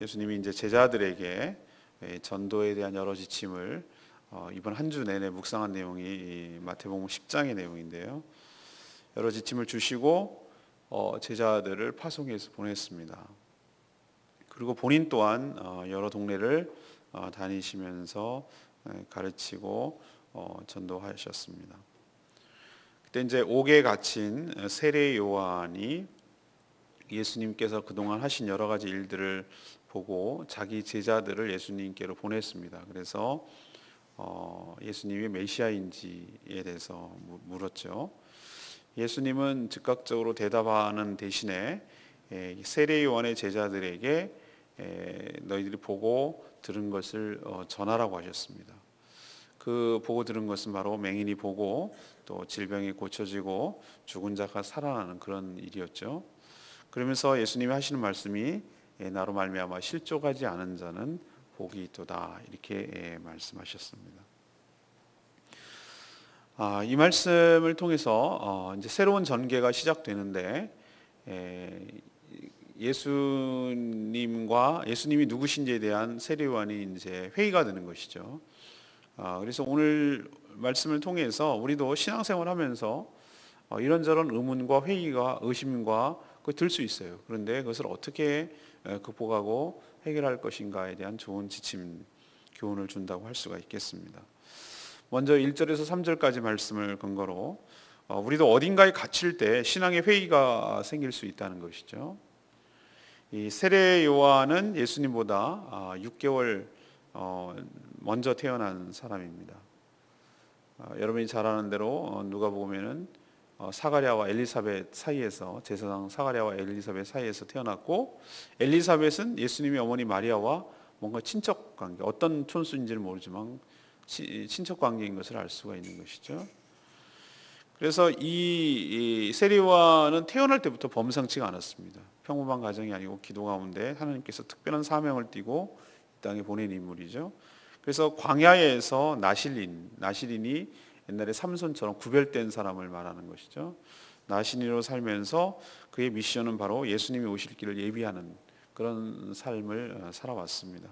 예수님이 이제 제자들에게 전도에 대한 여러 지침을 이번 한 주 내내 묵상한 내용이 마태복음 10장의 내용인데요. 여러 지침을 주시고 제자들을 파송해서 보냈습니다. 그리고 본인 또한 여러 동네를 다니시면서 가르치고 전도하셨습니다. 그때 이제 옥에 갇힌 세례 요한이 예수님께서 그동안 하신 여러 가지 일들을 보고 자기 제자들을 예수님께로 보냈습니다. 그래서 예수님이 메시아인지에 대해서 물었죠. 예수님은 즉각적으로 대답하는 대신에 세례 요한의 제자들에게 너희들이 보고 들은 것을 전하라고 하셨습니다. 그 보고 들은 것은 바로 맹인이 보고 또 질병이 고쳐지고 죽은 자가 살아나는 그런 일이었죠. 그러면서 예수님이 하시는 말씀이 나로 말미암아 실족하지 않은 자는 복이 있도다, 이렇게 말씀하셨습니다. 이 말씀을 통해서 이제 새로운 전개가 시작되는데, 예수님이 누구신지에 대한 세례 요한이 이제 회의가 되는 것이죠. 그래서 오늘 말씀을 통해서 우리도 신앙생활하면서 이런저런 의문과 회의가 의심과 들 수 있어요. 그런데 그것을 어떻게 극복하고 해결할 것인가에 대한 좋은 지침, 교훈을 준다고 할 수가 있겠습니다. 먼저 1절에서 3절까지 말씀을 근거로 우리도 어딘가에 갇힐 때 신앙의 회의가 생길 수 있다는 것이죠. 이 세례 요한은 예수님보다 6개월 먼저 태어난 사람입니다. 여러분이 잘 아는 대로 누가복음에는 사가랴와 엘리사벳 사이에서, 제사장 사가랴와 엘리사벳 사이에서 태어났고, 엘리사벳은 예수님의 어머니 마리아와 뭔가 친척 관계, 어떤 촌수인지는 모르지만 친척 관계인 것을 알 수가 있는 것이죠. 그래서 이 세례 요한은 태어날 때부터 범상치가 않았습니다. 평범한 가정이 아니고 기도 가운데 하나님께서 특별한 사명을 띠고 이 땅에 보낸 인물이죠. 그래서 광야에서 나실인이 옛날에 삼손처럼 구별된 사람을 말하는 것이죠. 나실인으로 살면서 그의 미션은 바로 예수님이 오실 길을 예비하는 그런 삶을 살아왔습니다.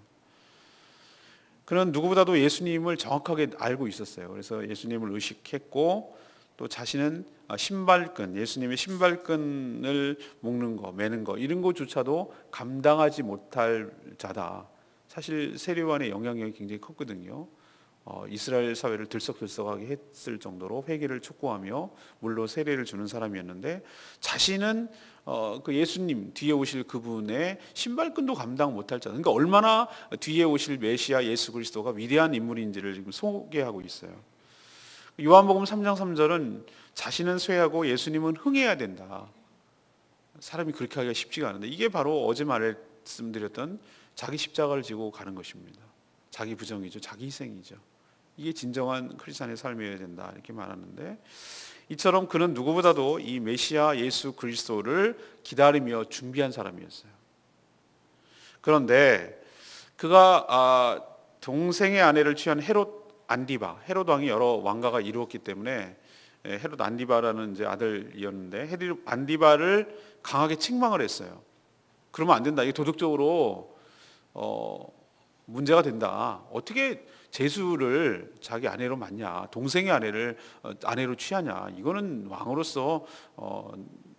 그는 누구보다도 예수님을 정확하게 알고 있었어요. 그래서 예수님을 의식했고, 또 자신은 예수님의 신발끈을 묶는 거, 매는 거, 이런 것조차도 감당하지 못할 자다. 사실 세례 요한의 영향력이 굉장히 컸거든요. 이스라엘 사회를 들썩들썩하게 했을 정도로 회개를 촉구하며 물로 세례를 주는 사람이었는데, 자신은 그 예수님 뒤에 오실 그분의 신발끈도 감당 못할 자, 그러니까 얼마나 뒤에 오실 메시아 예수 그리스도가 위대한 인물인지를 지금 소개하고 있어요. 요한복음 3장 3절은 자신은 쇠하고 예수님은 흥해야 된다. 사람이 그렇게 하기가 쉽지가 않은데, 이게 바로 어제 말씀드렸던 자기 십자가를 지고 가는 것입니다. 자기 부정이죠. 자기 희생이죠. 이게 진정한 크리스찬의 삶이어야 된다, 이렇게 말하는데, 이처럼 그는 누구보다도 이 메시아 예수 그리스도를 기다리며 준비한 사람이었어요. 그런데 그가 동생의 아내를 취한 헤롯 왕이 여러 왕가가 이루었기 때문에 헤롯 안디바라는 이제 아들이었는데, 헤롯 안디바를 강하게 책망을 했어요. 그러면 안 된다. 이게 도덕적으로 문제가 된다. 어떻게 제수를 자기 아내로 맞냐, 동생의 아내를 아내로 취하냐, 이거는 왕으로서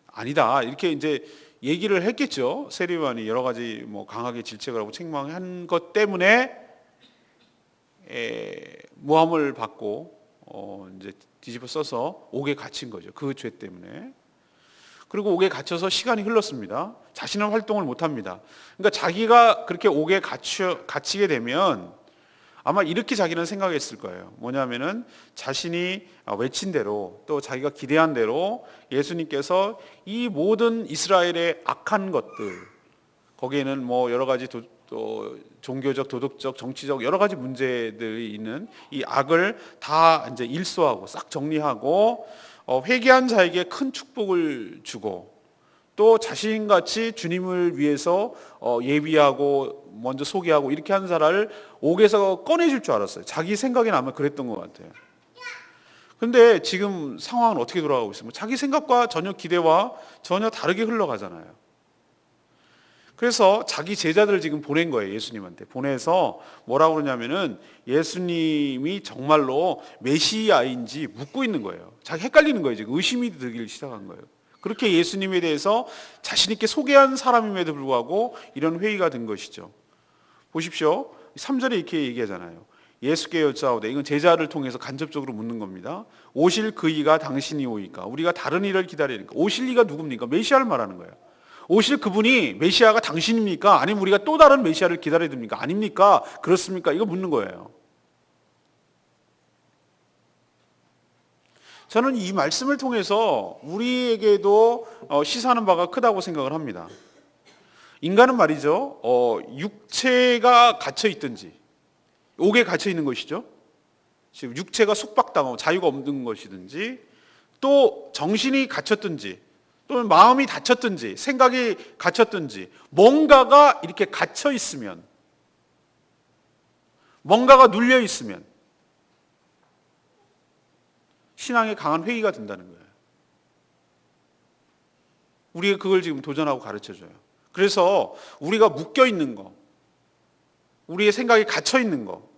아니다, 이렇게 이제 얘기를 했겠죠. 세례 요한이 여러 가지 강하게 질책을 하고 책망한 것 때문에 모함을 받고 이제 뒤집어 써서 옥에 갇힌 거죠. 그 죄 때문에. 그리고 옥에 갇혀서 시간이 흘렀습니다. 자신은 활동을 못합니다. 그러니까 자기가 그렇게 옥에 갇히게 되면 아마 이렇게 자기는 생각했을 거예요. 뭐냐면은 자신이 외친 대로, 또 자기가 기대한 대로 예수님께서 이 모든 이스라엘의 악한 것들, 거기에는 여러 가지 또 종교적, 도덕적, 정치적 여러 가지 문제들이 있는 이 악을 다 이제 일소하고 싹 정리하고 회개한 자에게 큰 축복을 주고, 또 자신같이 주님을 위해서 예비하고 먼저 소개하고 이렇게 한 사람을 옥에서 꺼내줄 줄 알았어요. 자기 생각에는 아마 그랬던 것 같아요. 그런데 지금 상황은 어떻게 돌아가고 있습니까? 자기 생각과 전혀 기대와 전혀 다르게 흘러가잖아요. 그래서 자기 제자들을 지금 보낸 거예요. 예수님한테 보내서 뭐라고 그러냐면은 예수님이 정말로 메시아인지 묻고 있는 거예요. 자기 헷갈리는 거예요. 지금 의심이 들기 시작한 거예요. 그렇게 예수님에 대해서 자신 있게 소개한 사람임에도 불구하고 이런 회의가 된 것이죠. 보십시오. 3절에 이렇게 얘기하잖아요. 예수께 여짜오되, 이건 제자를 통해서 간접적으로 묻는 겁니다. 오실 그 이가 당신이 오이까? 우리가 다른 이를 기다리니까. 오실 이가 누굽니까? 메시아를 말하는 거예요. 오실 그분이 메시아가 당신입니까? 아니면 우리가 또 다른 메시아를 기다려야 됩니까? 아닙니까? 그렇습니까? 이거 묻는 거예요. 저는 이 말씀을 통해서 우리에게도 시사하는 바가 크다고 생각을 합니다. 인간은 말이죠, 육체가 갇혀 있든지 옥에 갇혀 있는 것이죠. 지금 육체가 속박당하고 자유가 없는 것이든지, 또 정신이 갇혔든지, 또는 마음이 닫혔든지, 생각이 갇혔든지, 뭔가가 이렇게 갇혀 있으면, 뭔가가 눌려 있으면 신앙에 강한 회의가 된다는 거예요. 우리가 그걸 지금 도전하고 가르쳐줘요. 그래서 우리가 묶여 있는 거, 우리의 생각이 갇혀 있는 거,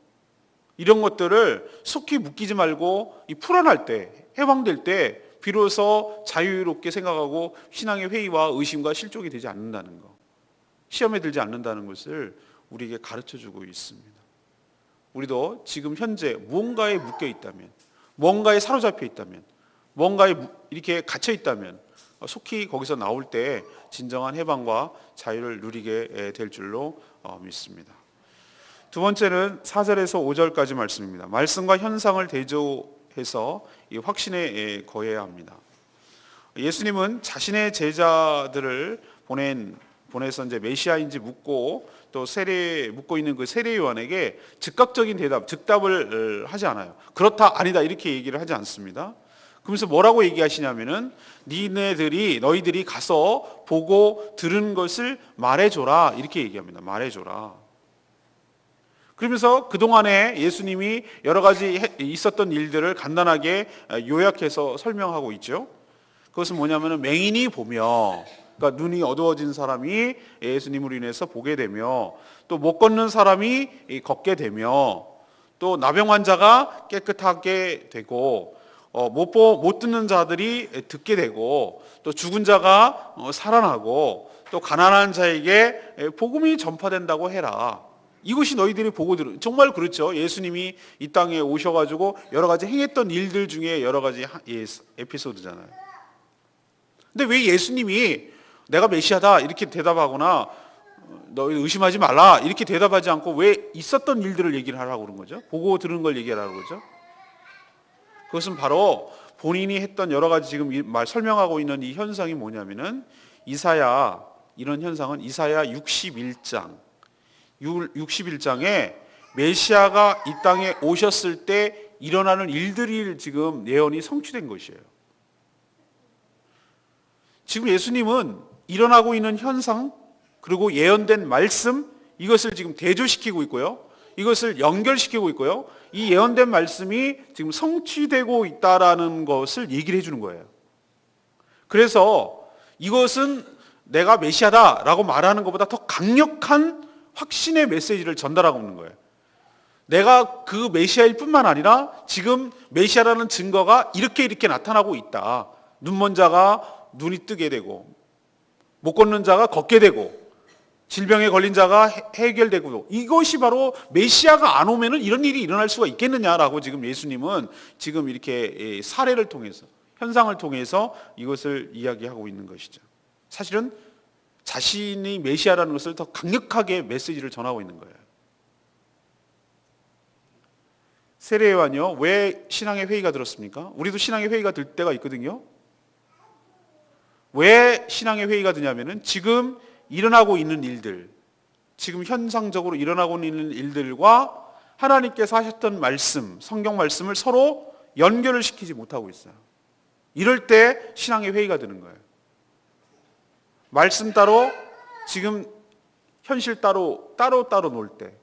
이런 것들을 속히 묶이지 말고 풀어날 때, 해방될 때 비로소 자유롭게 생각하고 신앙의 회의와 의심과 실족이 되지 않는다는 것, 시험에 들지 않는다는 것을 우리에게 가르쳐주고 있습니다. 우리도 지금 현재 무언가에 묶여 있다면, 뭔가에 사로잡혀 있다면, 뭔가에 이렇게 갇혀 있다면 속히 거기서 나올 때 진정한 해방과 자유를 누리게 될 줄로 믿습니다. 두 번째는 4절에서 5절까지 말씀입니다. 말씀과 현상을 대조해서 이 확신에 거해야 합니다. 예수님은 자신의 제자들을 보내서 이제 메시아인지 묻고 또 묻고 있는 그 세례 요한에게 즉각적인 즉답을 하지 않아요. 그렇다, 아니다 이렇게 얘기를 하지 않습니다. 그러면서 뭐라고 얘기하시냐면은 너희들이 가서 보고 들은 것을 말해줘라 이렇게 얘기합니다. 말해줘라. 그러면서 그동안에 예수님이 여러 가지 있었던 일들을 간단하게 요약해서 설명하고 있죠. 그것은 뭐냐면은 맹인이 보며, 그러니까 눈이 어두워진 사람이 예수님으로 인해서 보게 되며, 또 못 걷는 사람이 걷게 되며, 또 나병 환자가 깨끗하게 되고, 못 듣는 자들이 듣게 되고, 또 죽은 자가 살아나고, 또 가난한 자에게 복음이 전파된다고 해라. 이것이 너희들이 보고 들은, 정말 그렇죠. 예수님이 이 땅에 오셔가지고 여러 가지 행했던 일들 중에 여러 가지 에피소드잖아요. 근데 왜 예수님이 내가 메시아다 이렇게 대답하거나 너희 의심하지 말라 이렇게 대답하지 않고 왜 있었던 일들을 얘기를 하라고 그런 거죠? 보고 들은 걸 얘기하라고 그러죠? 그것은 바로 본인이 했던 여러 가지 지금 설명하고 있는 이 현상이 뭐냐면은 이런 현상은 이사야 61장에 메시아가 이 땅에 오셨을 때 일어나는 일들이 지금 예언이 성취된 것이에요. 지금 예수님은 일어나고 있는 현상, 그리고 예언된 말씀, 이것을 지금 대조시키고 있고요. 이것을 연결시키고 있고요. 이 예언된 말씀이 지금 성취되고 있다라는 것을 얘기를 해주는 거예요. 그래서 이것은 내가 메시아다라고 말하는 것보다 더 강력한 확신의 메시지를 전달하고 있는 거예요. 내가 그 메시아일 뿐만 아니라 지금 메시아라는 증거가 이렇게 나타나고 있다. 눈먼 자가 눈이 뜨게 되고, 못 걷는 자가 걷게 되고, 질병에 걸린 자가 해결되고, 이것이 바로 메시아가 안 오면은 이런 일이 일어날 수가 있겠느냐라고 지금 예수님은 지금 이렇게 사례를 통해서, 현상을 통해서 이것을 이야기하고 있는 것이죠. 사실은 자신이 메시아라는 것을 더 강력하게 메시지를 전하고 있는 거예요. 세례 요한이요, 왜 신앙의 회의가 들었습니까? 우리도 신앙의 회의가 들 때가 있거든요. 왜 신앙의 회의가 드냐면은 지금 일어나고 있는 일들, 지금 현상적으로 일어나고 있는 일들과 하나님께서 하셨던 말씀, 성경 말씀을 서로 연결을 시키지 못하고 있어요. 이럴 때 신앙의 회의가 드는 거예요. 말씀 따로, 지금 현실 따로 놀 때,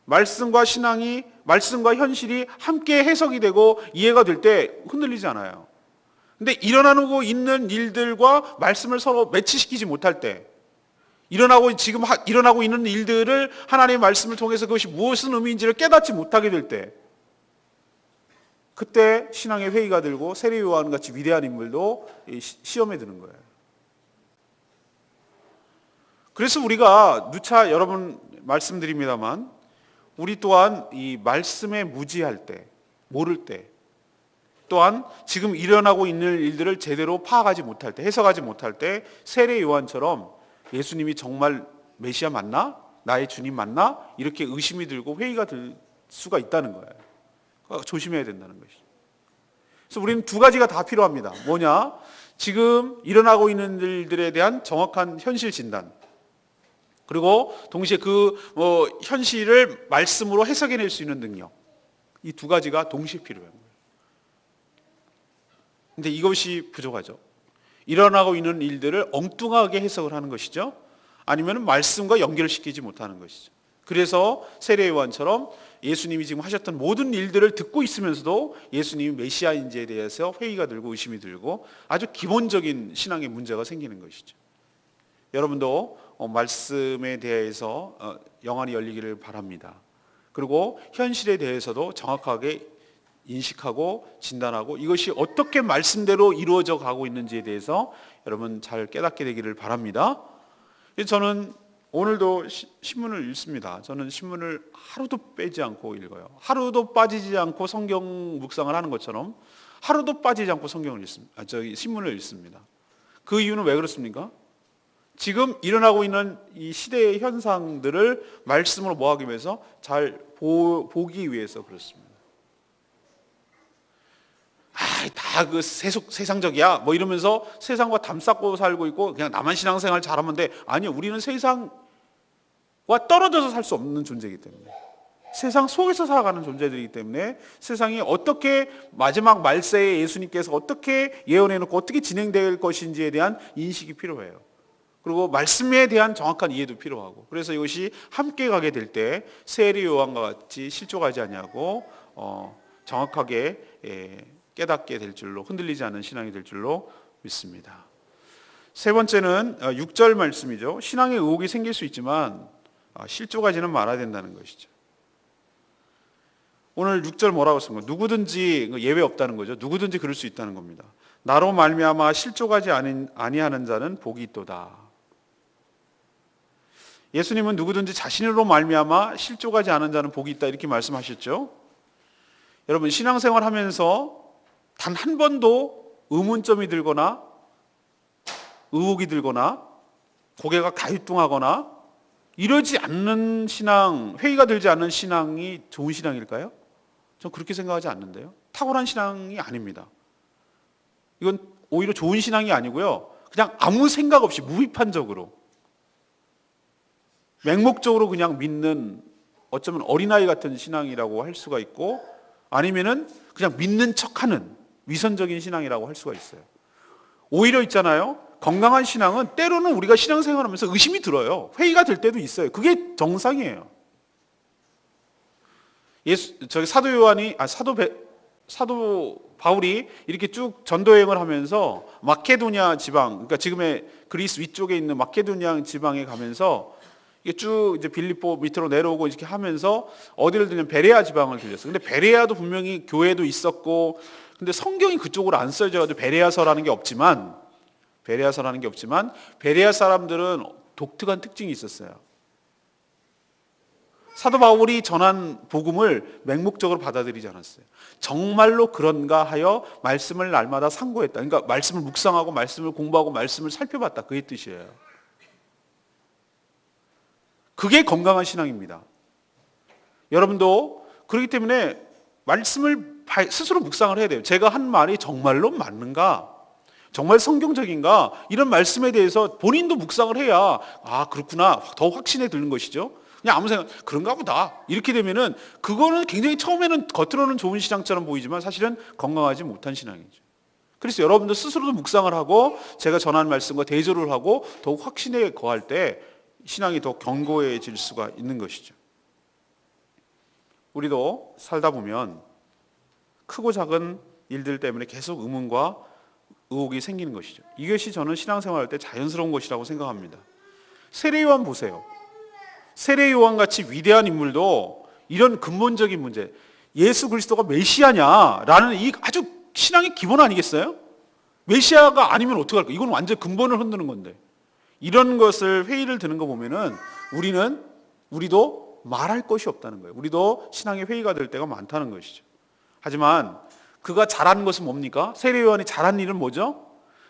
말씀과 현실이 함께 해석이 되고 이해가 될 때 흔들리지 않아요. 근데 일어나고 있는 일들과 말씀을 서로 매치시키지 못할 때, 지금 일어나고 있는 일들을 하나님의 말씀을 통해서 그것이 무엇은 의미인지를 깨닫지 못하게 될 때, 그때 신앙의 회의가 들고 세례 요한 같이 위대한 인물도 시험에 드는 거예요. 그래서 우리가 누차 여러분 말씀드립니다만, 우리 또한 이 말씀에 무지할 때, 모를 때, 또한 지금 일어나고 있는 일들을 제대로 파악하지 못할 때, 해석하지 못할 때 세례 요한처럼 예수님이 정말 메시아 맞나? 나의 주님 맞나? 이렇게 의심이 들고 회의가 들 수가 있다는 거예요. 그러니까 조심해야 된다는 것이죠. 그래서 우리는 두 가지가 다 필요합니다. 뭐냐? 지금 일어나고 있는 일들에 대한 정확한 현실 진단, 그리고 동시에 그 현실을 말씀으로 해석해낼 수 있는 능력, 이 두 가지가 동시에 필요해요. 근데 이것이 부족하죠. 일어나고 있는 일들을 엉뚱하게 해석을 하는 것이죠. 아니면 말씀과 연결시키지 못하는 것이죠. 그래서 세례 요한처럼 예수님이 지금 하셨던 모든 일들을 듣고 있으면서도 예수님이 메시아인지에 대해서 회의가 들고 의심이 들고 아주 기본적인 신앙의 문제가 생기는 것이죠. 여러분도 말씀에 대해서 영안이 열리기를 바랍니다. 그리고 현실에 대해서도 정확하게 인식하고 진단하고 이것이 어떻게 말씀대로 이루어져 가고 있는지에 대해서 여러분 잘 깨닫게 되기를 바랍니다. 저는 오늘도 신문을 읽습니다. 저는 신문을 하루도 빼지 않고 읽어요. 하루도 빠지지 않고 성경 묵상을 하는 것처럼 하루도 빠지지 않고 성경을 읽습니다. 신문을 읽습니다. 그 이유는 왜 그렇습니까? 지금 일어나고 있는 이 시대의 현상들을 말씀으로 모아기 위해서 잘 보기 위해서 그렇습니다. 다 그 세상적이야 뭐 이러면서 세상과 담쌓고 살고 있고 그냥 나만 신앙생활 잘하면 돼. 아니요, 우리는 세상과 떨어져서 살 수 없는 존재이기 때문에, 세상 속에서 살아가는 존재들이기 때문에 세상이 어떻게 마지막 말세에 예수님께서 어떻게 예언해놓고 어떻게 진행될 것인지에 대한 인식이 필요해요. 그리고 말씀에 대한 정확한 이해도 필요하고, 그래서 이것이 함께 가게 될 때 세례 요한과 같이 실족하지 않냐고 정확하게 깨닫게 될 줄로, 흔들리지 않는 신앙이 될 줄로 믿습니다. 세 번째는 6절 말씀이죠. 신앙의 의혹이 생길 수 있지만 실족하지는 말아야 된다는 것이죠. 오늘 6절 뭐라고 쓴 거예요? 누구든지, 예외 없다는 거죠. 누구든지 그럴 수 있다는 겁니다. 나로 말미암아 실족하지 아니하는 자는 복이 있도다. 예수님은 누구든지 자신으로 말미암아 실족하지 않은 자는 복이 있다 이렇게 말씀하셨죠. 여러분, 신앙생활 하면서 단 한 번도 의문점이 들거나 의혹이 들거나 고개가 가유뚱하거나 이러지 않는 신앙, 회의가 들지 않는 신앙이 좋은 신앙일까요? 전 그렇게 생각하지 않는데요. 탁월한 신앙이 아닙니다. 이건 오히려 좋은 신앙이 아니고요, 그냥 아무 생각 없이 무비판적으로 맹목적으로 그냥 믿는, 어쩌면 어린아이 같은 신앙이라고 할 수가 있고, 아니면은 그냥 믿는 척하는 위선적인 신앙이라고 할 수가 있어요. 오히려 있잖아요, 건강한 신앙은 때로는 우리가 신앙생활하면서 의심이 들어요. 회의가 될 때도 있어요. 그게 정상이에요. 사도 바울이 이렇게 쭉 전도여행을 하면서 마케도냐 지방, 그러니까 지금의 그리스 위쪽에 있는 마케도냐 지방에 가면서 이게 쭉 이제 빌립보 밑으로 내려오고 이렇게 하면서 어디를 들냐면 베레아 지방을 들렸어요. 근데 베레아도 분명히 교회도 있었고, 근데 성경이 그쪽으로 안 써져가지고 베레아서라는 게 없지만 베레아 사람들은 독특한 특징이 있었어요. 사도 바울이 전한 복음을 맹목적으로 받아들이지 않았어요. 정말로 그런가 하여 말씀을 날마다 상고했다. 그러니까 말씀을 묵상하고 말씀을 공부하고 말씀을 살펴봤다. 그의 뜻이에요. 그게 건강한 신앙입니다. 여러분도 그렇기 때문에 말씀을 스스로 묵상을 해야 돼요. 제가 한 말이 정말로 맞는가? 정말 성경적인가? 이런 말씀에 대해서 본인도 묵상을 해야, 그렇구나, 더 확신에 드는 것이죠. 그냥 아무 생각, 그런가 보다, 이렇게 되면은 그거는 굉장히 처음에는 겉으로는 좋은 신앙처럼 보이지만 사실은 건강하지 못한 신앙이죠. 그래서 여러분도 스스로도 묵상을 하고 제가 전하는 말씀과 대조를 하고 더욱 확신에 거할 때 신앙이 더 견고해질 수가 있는 것이죠. 우리도 살다 보면 크고 작은 일들 때문에 계속 의문과 의혹이 생기는 것이죠. 이것이 저는 신앙생활할 때 자연스러운 것이라고 생각합니다. 세례요한 보세요. 세례요한 같이 위대한 인물도 이런 근본적인 문제, 예수 그리스도가 메시아냐라는 이 아주 신앙의 기본 아니겠어요? 메시아가 아니면 어떡할까? 이건 완전 근본을 흔드는 건데. 이런 것을 회의를 드는 거 보면은 우리도 말할 것이 없다는 거예요. 우리도 신앙의 회의가 될 때가 많다는 것이죠. 하지만 그가 잘한 것은 뭡니까? 세례요한이 잘한 일은 뭐죠?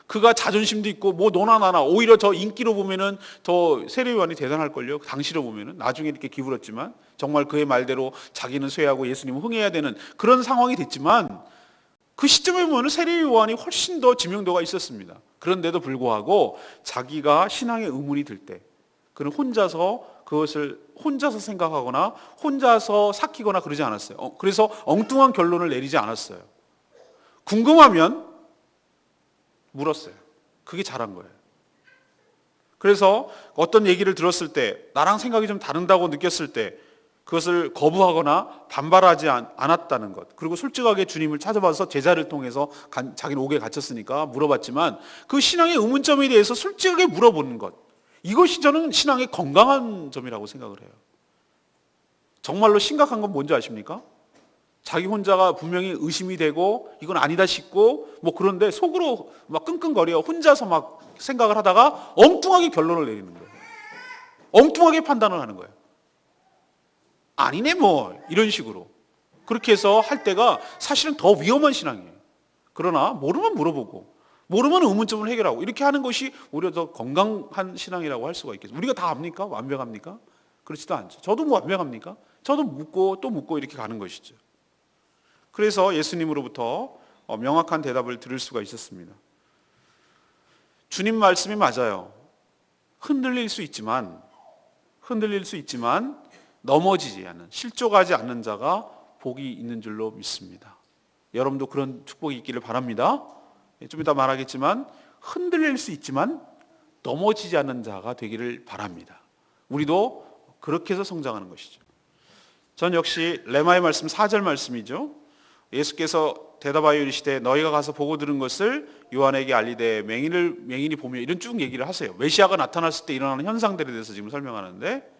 그가 자존심도 있고 뭐 너나 나나, 오히려 저 인기로 보면은 더 세례요한이 대단할걸요. 당시로 보면은. 나중에 이렇게 기울었지만 정말 그의 말대로 자기는 쇠하고 예수님은 흥해야 되는 그런 상황이 됐지만, 그 시점에 보면 세례요한이 훨씬 더 지명도가 있었습니다. 그런데도 불구하고 자기가 신앙의 의문이 들 때 그는 그것을 혼자서 생각하거나 혼자서 삭히거나 그러지 않았어요. 그래서 엉뚱한 결론을 내리지 않았어요. 궁금하면 물었어요. 그게 잘한 거예요. 그래서 어떤 얘기를 들었을 때 나랑 생각이 좀 다른다고 느꼈을 때 그것을 거부하거나 반발하지 않았다는 것. 그리고 솔직하게 주님을 찾아봐서 제자를 통해서 자기는 옥에 갇혔으니까 물어봤지만 그 신앙의 의문점에 대해서 솔직하게 물어보는 것. 이것이 저는 신앙의 건강한 점이라고 생각을 해요. 정말로 심각한 건 뭔지 아십니까? 자기 혼자가 분명히 의심이 되고 이건 아니다 싶고 뭐 그런데 속으로 막 끙끙거려 혼자서 막 생각을 하다가 엉뚱하게 결론을 내리는 거예요. 엉뚱하게 판단을 하는 거예요. 아니네 뭐 이런 식으로. 그렇게 해서 할 때가 사실은 더 위험한 신앙이에요. 그러나 모르면 물어보고 모르면 의문점을 해결하고 이렇게 하는 것이 오히려 더 건강한 신앙이라고 할 수가 있겠죠. 우리가 다 압니까? 완벽합니까? 그렇지도 않죠. 저도 뭐 완벽합니까? 저도 묻고 또 묻고 이렇게 가는 것이죠. 그래서 예수님으로부터 명확한 대답을 들을 수가 있었습니다. 주님 말씀이 맞아요. 흔들릴 수 있지만 넘어지지 않는, 실족하지 않는 자가 복이 있는 줄로 믿습니다. 여러분도 그런 축복이 있기를 바랍니다. 좀 이따 말하겠지만 흔들릴 수 있지만 넘어지지 않는 자가 되기를 바랍니다. 우리도 그렇게 해서 성장하는 것이죠. 전 역시 레마의 말씀 4절 말씀이죠. 예수께서 대답하여 이르시되 너희가 가서 보고 들은 것을 요한에게 알리되 맹인이 보며, 이런 쭉 얘기를 하세요. 메시아가 나타났을 때 일어나는 현상들에 대해서 지금 설명하는데,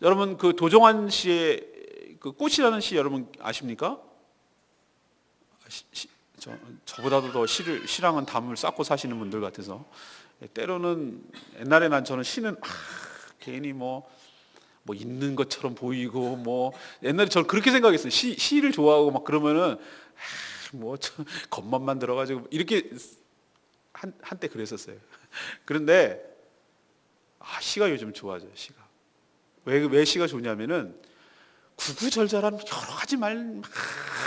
여러분 그 도종환 씨의 그 꽃이라는 시 여러분 아십니까? 저보다도 더 시랑은 담을 쌓고 사시는 분들 같아서 때로는 옛날에 저는 시는 괜히 뭐 있는 것처럼 보이고 뭐 옛날에 저는 그렇게 생각했어요. 시를 좋아하고 막 그러면은 겉멋만 들어가지고 이렇게 한때 그랬었어요. 그런데 시가 요즘 좋아져요. 시가 왜 시가 좋냐면은 구구절절한 여러 가지 말 막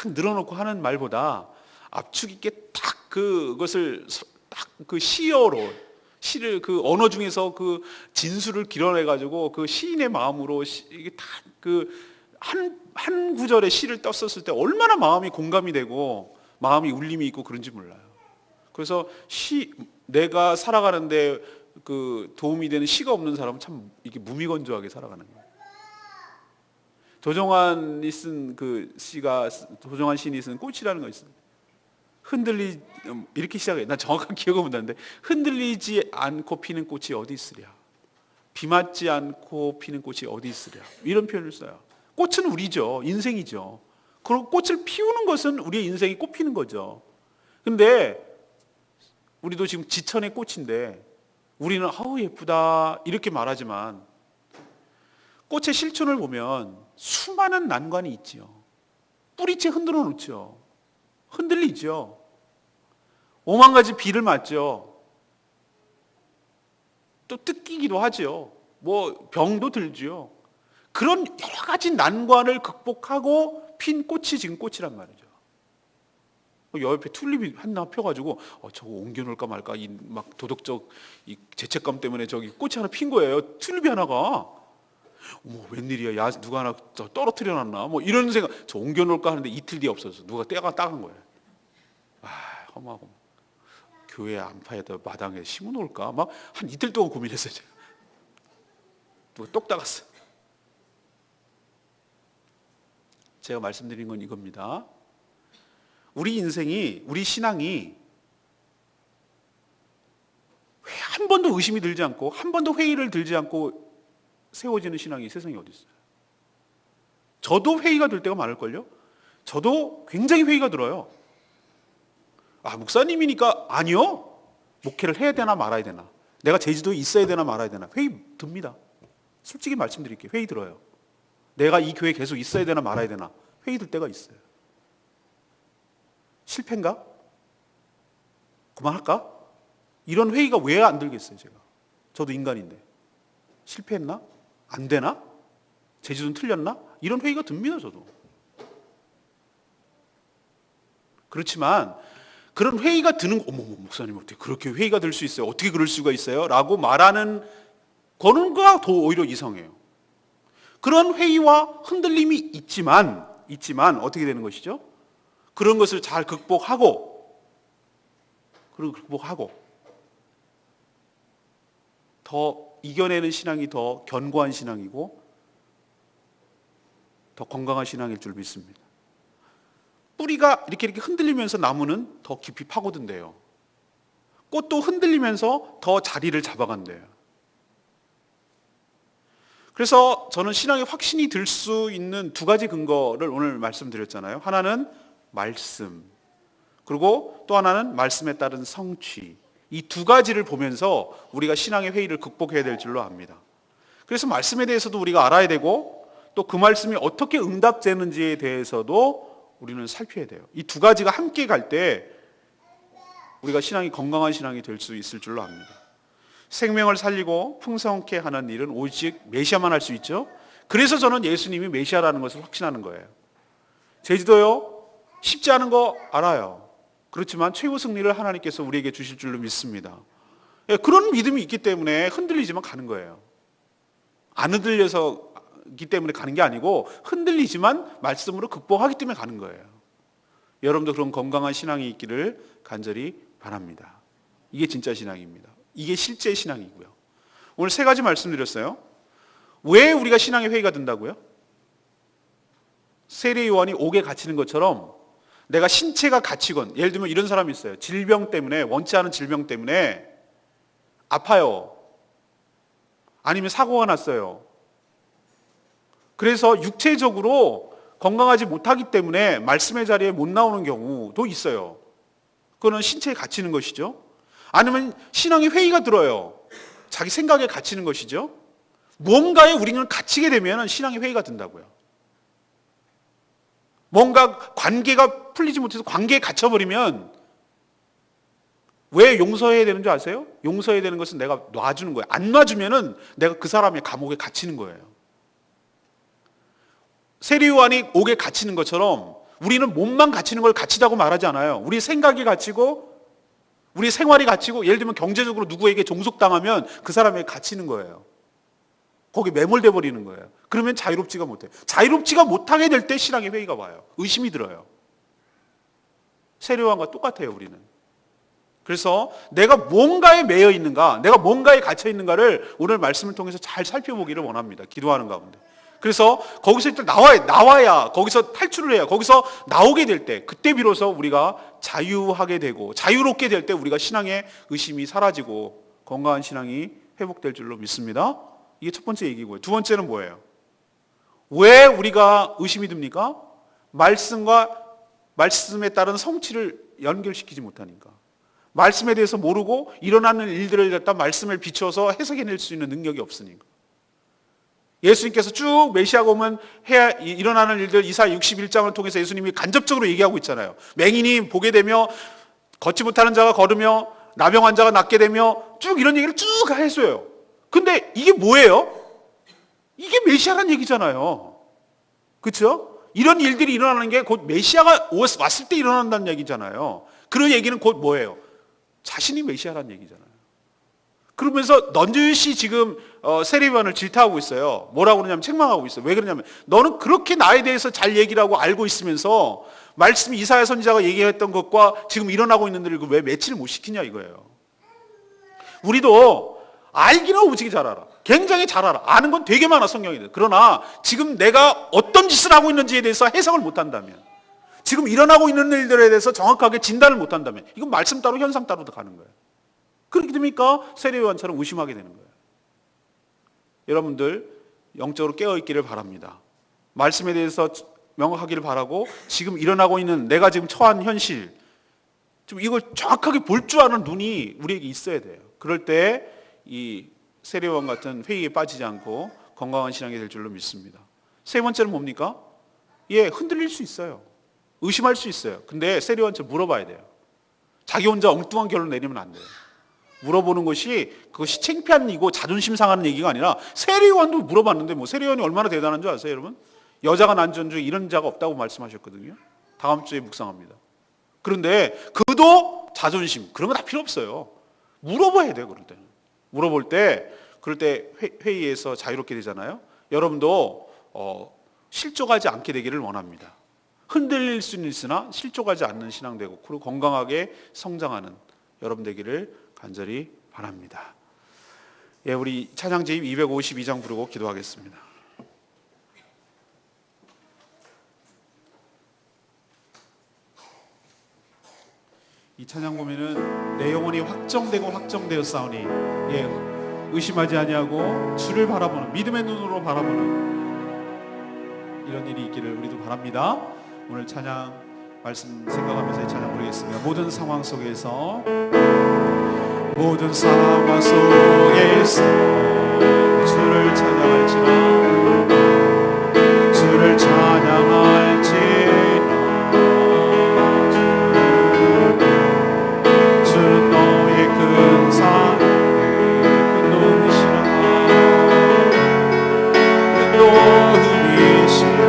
늘어놓고 하는 말보다 압축 있게 딱 그것을 딱 그 시어로 시를 그 언어 중에서 그 진수를 길어내 가지고 그 시인의 마음으로 이게 다 그 한 구절의 시를 떴었을 때 얼마나 마음이 공감이 되고 마음이 울림이 있고 그런지 몰라요. 그래서 내가 살아가는데 그 도움이 되는 시가 없는 사람은 참 이게 무미건조하게 살아가는 거예요. 도종환 시인이 쓴 꽃이라는 거 있어요. 이렇게 시작해요. 난 정확한 기억은 못 나는데, 흔들리지 않고 피는 꽃이 어디 있으랴, 비 맞지 않고 피는 꽃이 어디 있으랴, 이런 표현을 써요. 꽃은 우리죠. 인생이죠. 그리고 꽃을 피우는 것은 우리의 인생이 꽃 피는 거죠. 근데 우리도 지금 지천의 꽃인데 우리는 아우 예쁘다 이렇게 말하지만 꽃의 실존을 보면 수많은 난관이 있지요. 뿌리채 흔들어 놓죠. 흔들리죠. 오만 가지 비를 맞죠. 또 뜯기기도 하죠. 뭐 병도 들죠. 그런 여러 가지 난관을 극복하고 핀 꽃이 지금 꽃이란 말이죠. 옆에 튤립이 하나 펴가지고 저거 옮겨놓을까 말까 막 도덕적 죄책감 때문에 저기 꽃이 하나 핀 거예요. 튤립이 하나가. 웬일이야? 누가 하나 떨어뜨려 놨나? 뭐 이런 생각. 저 옮겨놓을까 하는데 이틀 뒤에 없어졌어. 누가 따간 거예요. 험하고. 교회 안팎에다 마당에 심어놓을까? 막 한 이틀 동안 고민했어요. 제가. 누가 똑 따갔어. 제가 말씀드린 건 이겁니다. 우리 인생이, 우리 신앙이 한 번도 의심이 들지 않고 한 번도 회의를 들지 않고 세워지는 신앙이 세상에 어디 있어요? 저도 회의가 들 때가 많을걸요? 저도 굉장히 회의가 들어요. 목사님이니까 아니요. 목회를 해야 되나 말아야 되나? 내가 제주도에 있어야 되나 말아야 되나? 회의 듭니다. 솔직히 말씀드릴게요. 회의 들어요. 내가 이 교회에 계속 있어야 되나 말아야 되나? 회의 들 때가 있어요. 실패인가? 그만할까? 이런 회의가 왜 안 들겠어요, 제가? 저도 인간인데. 실패했나? 안 되나? 제주도는 틀렸나? 이런 회의가 듭니다, 저도. 그렇지만 그런 회의가 드는, 어머, 목사님 어떻게 그렇게 회의가 들 수 있어요? 어떻게 그럴 수가 있어요? 라고 말하는 거는가 더 오히려 이상해요. 그런 회의와 흔들림이 있지만 어떻게 되는 것이죠? 그런 것을 잘 극복하고 더 이겨내는 신앙이 더 견고한 신앙이고 더 건강한 신앙일 줄 믿습니다. 뿌리가 이렇게 흔들리면서 나무는 더 깊이 파고든대요. 꽃도 흔들리면서 더 자리를 잡아간대요. 그래서 저는 신앙의 확신이 들 수 있는 두 가지 근거를 오늘 말씀드렸잖아요. 하나는 말씀, 그리고 또 하나는 말씀에 따른 성취. 이 두 가지를 보면서 우리가 신앙의 회의를 극복해야 될 줄로 압니다. 그래서 말씀에 대해서도 우리가 알아야 되고 또 그 말씀이 어떻게 응답되는지에 대해서도 우리는 살펴야 돼요. 이 두 가지가 함께 갈 때 우리가 신앙이 건강한 신앙이 될 수 있을 줄로 압니다. 생명을 살리고 풍성케 하는 일은 오직 메시아만 할 수 있죠. 그래서 저는 예수님이 메시아라는 것을 확신하는 거예요. 제주도요, 쉽지 않은 거 알아요. 그렇지만 최후 승리를 하나님께서 우리에게 주실 줄로 믿습니다. 그런 믿음이 있기 때문에 흔들리지만 가는 거예요. 안 흔들려서기 때문에 가는 게 아니고 흔들리지만 말씀으로 극복하기 때문에 가는 거예요. 여러분도 그런 건강한 신앙이 있기를 간절히 바랍니다. 이게 진짜 신앙입니다. 이게 실제 신앙이고요. 오늘 세 가지 말씀드렸어요. 왜 우리가 신앙의 회의가 든다고요? 세례 요한이 옥에 갇히는 것처럼 내가 신체가 갇히건, 예를 들면 이런 사람이 있어요. 질병 때문에, 원치 않은 질병 때문에 아파요. 아니면 사고가 났어요. 그래서 육체적으로 건강하지 못하기 때문에 말씀의 자리에 못 나오는 경우도 있어요. 그거는 신체에 갇히는 것이죠. 아니면 신앙의 회의가 들어요. 자기 생각에 갇히는 것이죠. 무언가에 우리는 갇히게 되면 신앙의 회의가 든다고요. 뭔가 관계가 풀리지 못해서 관계에 갇혀버리면 왜 용서해야 되는 줄 아세요? 용서해야 되는 것은 내가 놔주는 거예요. 안 놔주면은 내가 그 사람의 감옥에 갇히는 거예요. 세례 요한이 옥에 갇히는 것처럼 우리는 몸만 갇히는 걸 갇히다고 말하지 않아요. 우리 생각이 갇히고 우리 생활이 갇히고, 예를 들면 경제적으로 누구에게 종속당하면 그 사람에게 갇히는 거예요. 거기 매몰돼 버리는 거예요. 그러면 자유롭지가 못해요. 자유롭지가 못하게 될 때 신앙의 회의가 와요. 의심이 들어요. 세례 요한과 똑같아요, 우리는. 그래서 내가 뭔가에 매여 있는가, 내가 뭔가에 갇혀 있는가를 오늘 말씀을 통해서 잘 살펴보기를 원합니다. 기도하는 가운데. 그래서 거기서 일단 나와야 거기서 탈출을 해야, 거기서 나오게 될 때, 그때 비로소 우리가 자유하게 되고 자유롭게 될 때 우리가 신앙의 의심이 사라지고 건강한 신앙이 회복될 줄로 믿습니다. 이게 첫 번째 얘기고요. 두 번째는 뭐예요? 왜 우리가 의심이 듭니까? 말씀에 따른 성취를 연결시키지 못하니까. 말씀에 대해서 모르고 일어나는 일들을 갖다 말씀을 비춰서 해석해낼 수 있는 능력이 없으니까. 예수님께서 쭉 메시아가 오면 일어나는 일들, 이사야 61장을 통해서 예수님이 간접적으로 얘기하고 있잖아요. 맹인이 보게 되며, 걷지 못하는 자가 걸으며, 나병 환자가 낫게 되며, 쭉 이런 얘기를 쭉 해줘요. 근데 이게 뭐예요? 이게 메시아란 얘기잖아요. 그렇죠? 이런 일들이 일어나는 게 곧 메시아가 왔을 때 일어난다는 얘기잖아요. 그런 얘기는 곧 뭐예요? 자신이 메시아란 얘기잖아요. 그러면서 넌지시 지금 세례 요한을 질타하고 있어요. 뭐라고 그러냐면 책망하고 있어요. 왜 그러냐면 너는 그렇게 나에 대해서 잘 얘기를 하고 알고 있으면서 말씀 이사야 선지자가 얘기했던 것과 지금 일어나고 있는 일을 왜 매치를 못 시키냐 이거예요. 우리도 알기는 오지게 잘 알아. 굉장히 잘 알아. 아는 건 되게 많아, 성경에. 그러나 지금 내가 어떤 짓을 하고 있는지에 대해서 해석을 못 한다면, 지금 일어나고 있는 일들에 대해서 정확하게 진단을 못 한다면, 이건 말씀 따로 현상 따로도 가는 거예요. 그렇게 됩니까? 세례요한처럼 의심하게 되는 거예요. 여러분들 영적으로 깨어있기를 바랍니다. 말씀에 대해서 명확하기를 바라고 지금 일어나고 있는 내가 지금 처한 현실 좀 이걸 정확하게 볼 줄 아는 눈이 우리에게 있어야 돼요. 그럴 때 이 세례요한 같은 회의에 빠지지 않고 건강한 신앙이 될 줄로 믿습니다. 세 번째는 뭡니까? 흔들릴 수 있어요. 의심할 수 있어요. 근데 세례요한처럼 물어봐야 돼요. 자기 혼자 엉뚱한 결론 내리면 안 돼요. 물어보는 것이 그것이 창피한 이고 자존심 상하는 얘기가 아니라 세례요한도 물어봤는데 뭐 세례요한이 얼마나 대단한 줄 아세요, 여러분? 여자가 난 전 중에 이런 자가 없다고 말씀하셨거든요. 다음 주에 묵상합니다. 그런데 그도 자존심 그런 거 다 필요 없어요. 물어봐야 돼요. 그럴 때는 물어볼 때 그럴 때 회의에서 자유롭게 되잖아요. 여러분도 실족하지 않게 되기를 원합니다. 흔들릴 수는 있으나 실족하지 않는 신앙 되고 그리고 건강하게 성장하는 여러분 되기를 간절히 바랍니다. 우리 찬양 제입 252장 부르고 기도하겠습니다. 이 찬양 보면은 내 영혼이 확정되고 확정되었사오니 의심하지 아니하고 주를 바라보는 믿음의 눈으로 바라보는 이런 일이 있기를 우리도 바랍니다. 오늘 찬양 말씀 생각하면서 이 찬양 부르겠습니다. 모든 상황 속에서 주를 찬양할지라 주를 찬양할지라 주는 너의 큰 사랑에 큰 도우시라 큰 도우시라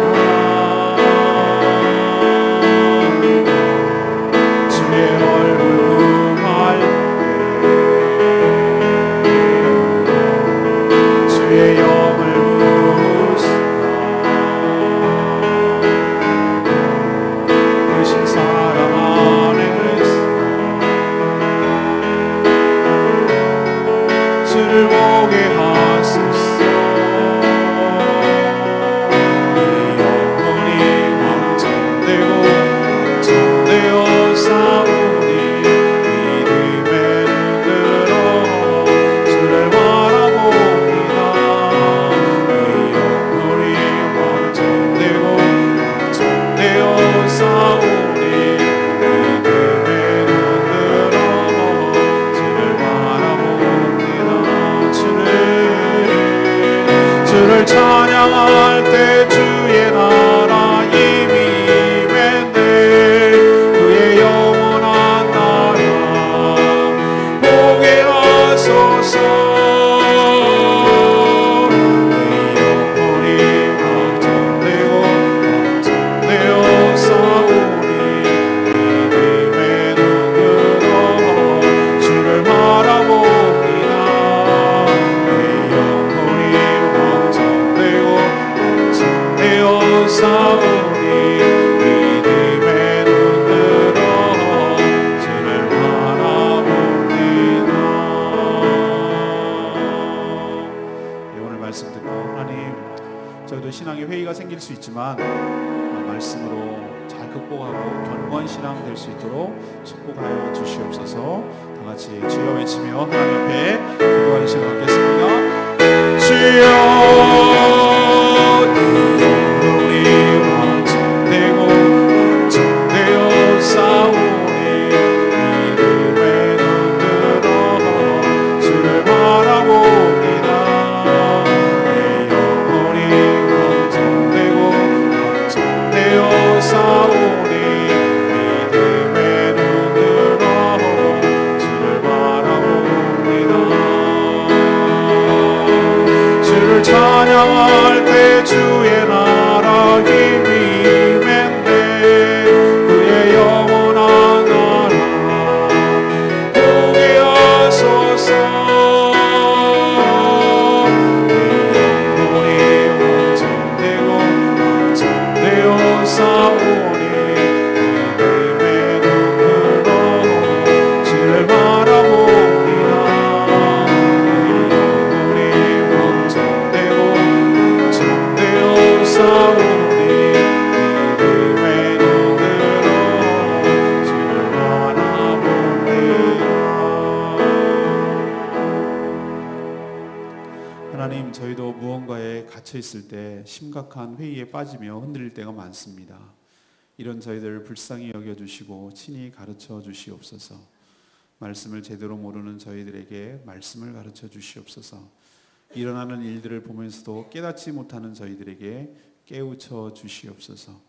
주의 얼굴 구할 주의 영을 부으시라 크신 사랑 안에서 주를 보게 하소서 이 영혼이 완전되고 완전되어 싸우니 믿음의 눈으로 주를 바라봅니다. 이 영혼이 완전되고 완전되어 싸우니 믿음의 눈으로 주를 바라봅니다. 주를 찬양할 때 주의 나라 이미 임했네. 그의 영원한 나라 보게 하소서. 내 영혼이 확정되고 확정되어 싸우니 믿음의 눈으로 주를 바라봅니다. 내 영혼이 확정되고 확정되어 싸우니 믿음의 눈으로 주를 바라봅니다. 오늘 말씀 듣고 하나님 저희도 신앙의 회의가 생길 수 있지만 말씀으로 잘 극복하고 견고한 신앙 될 수 있도록 축복하여 주시옵소서. 다 같이 주여 외치며 하나님 앞에 기도하는 시간 갖겠습니다. 주여 이 영혼이 완전되고 완전되어 싸우니 믿음의 눈으로 주를 바라봅니다. 내 영혼이 완전되고 완전되어 싸우니 믿음의 눈으로 주를 바라봅니다. 주를 찬양 심각한 회의에 빠지며 흔들릴 때가 많습니다. 이런 저희들을 불쌍히 여겨주시고 친히 가르쳐 주시옵소서. 말씀을 제대로 모르는 저희들에게 말씀을 가르쳐 주시옵소서. 일어나는 일들을 보면서도 깨닫지 못하는 저희들에게 깨우쳐 주시옵소서.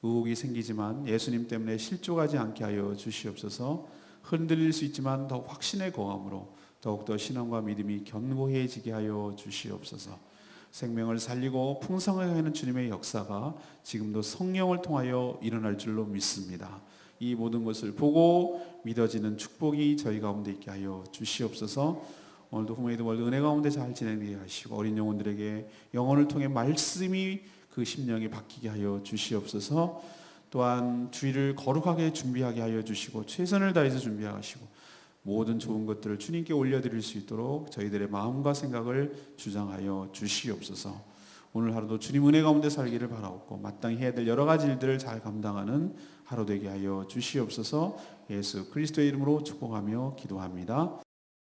의혹이 생기지만 예수님 때문에 실족하지 않게 하여 주시옵소서. 흔들릴 수 있지만 더 확신의 거함으로 더욱더 신앙과 믿음이 견고해지게 하여 주시옵소서. 생명을 살리고 풍성하게 하는 주님의 역사가 지금도 성령을 통하여 일어날 줄로 믿습니다. 이 모든 것을 보고 믿어지는 축복이 저희 가운데 있게 하여 주시옵소서. 오늘도 후메이드 월드 은혜 가운데 잘 진행되게 하시고 어린 영혼들에게 영혼을 통해 말씀이 그 심령이 바뀌게 하여 주시옵소서. 또한 주일을 거룩하게 준비하게 하여 주시고 최선을 다해서 준비하시고 모든 좋은 것들을 주님께 올려드릴 수 있도록 저희들의 마음과 생각을 주장하여 주시옵소서. 오늘 하루도 주님 은혜 가운데 살기를 바라옵고 마땅히 해야 될 여러 가지 일들을 잘 감당하는 하루 되게 하여 주시옵소서. 예수 그리스도의 이름으로 축복하며 기도합니다.